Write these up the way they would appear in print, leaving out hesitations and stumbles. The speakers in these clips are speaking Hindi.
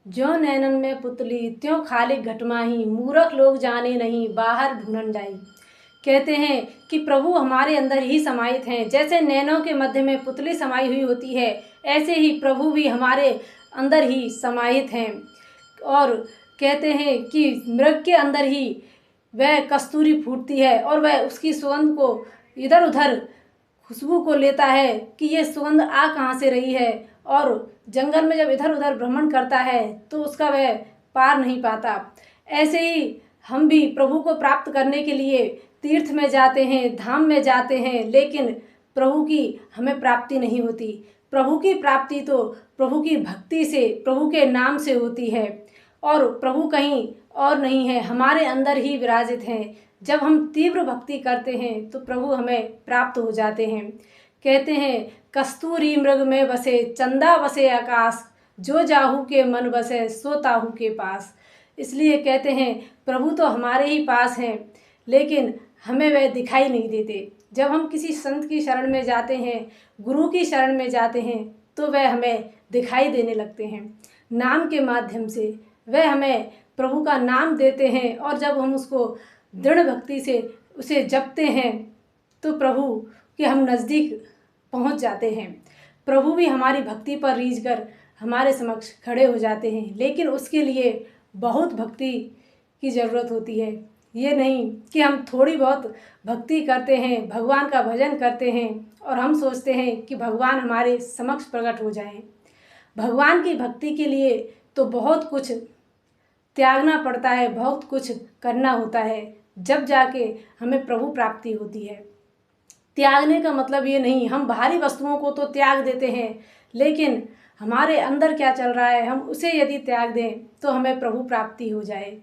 ज्यों नैनन में पुतली त्यों खालिक घटमाही, मूर्ख लोग जाने नहीं बाहर ढूंढन जाई। कहते हैं कि प्रभु हमारे अंदर ही समाहित हैं। जैसे नैनों के मध्य में पुतली समाई हुई होती है, ऐसे ही प्रभु भी हमारे अंदर ही समाहित हैं। और कहते हैं कि मृग के अंदर ही वह कस्तूरी फूटती है और वह उसकी सुगंध को इधर उधर खुशबू को लेता है कि ये सुगंध आ कहाँ से रही है, और जंगल में जब इधर उधर भ्रमण करता है तो उसका वह पार नहीं पाता। ऐसे ही हम भी प्रभु को प्राप्त करने के लिए तीर्थ में जाते हैं, धाम में जाते हैं, लेकिन प्रभु की हमें प्राप्ति नहीं होती। प्रभु की प्राप्ति तो प्रभु की भक्ति से, प्रभु के नाम से होती है, और प्रभु कहीं और नहीं है, हमारे अंदर ही विराजित हैं। जब हम तीव्र भक्ति करते हैं तो प्रभु हमें प्राप्त हो जाते हैं। कहते हैं कस्तूरी मृग में बसे, चंदा बसे आकाश, जो जाहू के मन बसे सो ताहू के पास। इसलिए कहते हैं प्रभु तो हमारे ही पास हैं, लेकिन हमें वह दिखाई नहीं देते। जब हम किसी संत की शरण में जाते हैं, गुरु की शरण में जाते हैं, तो वह हमें दिखाई देने लगते हैं। नाम के माध्यम से वह हमें प्रभु का नाम देते हैं, और जब हम उसको दृढ़ भक्ति से उसे जपते हैं तो प्रभु के हम नज़दीक पहुंच जाते हैं। प्रभु भी हमारी भक्ति पर रीझ कर हमारे समक्ष खड़े हो जाते हैं, लेकिन उसके लिए बहुत भक्ति की ज़रूरत होती है। ये नहीं कि हम थोड़ी बहुत भक्ति करते हैं, भगवान का भजन करते हैं और हम सोचते हैं कि भगवान हमारे समक्ष प्रकट हो जाएं। भगवान की भक्ति के लिए तो बहुत कुछ त्यागना पड़ता है, बहुत कुछ करना होता है, जब जाके हमें प्रभु प्राप्ति होती है। त्यागने का मतलब ये नहीं हम बाहरी वस्तुओं को तो त्याग देते हैं, लेकिन हमारे अंदर क्या चल रहा है हम उसे यदि त्याग दें तो हमें प्रभु प्राप्ति हो जाए।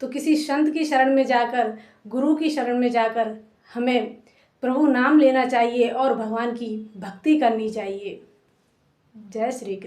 तो किसी संत की शरण में जाकर, गुरु की शरण में जाकर हमें प्रभु नाम लेना चाहिए और भगवान की भक्ति करनी चाहिए। जय श्री कृष्ण।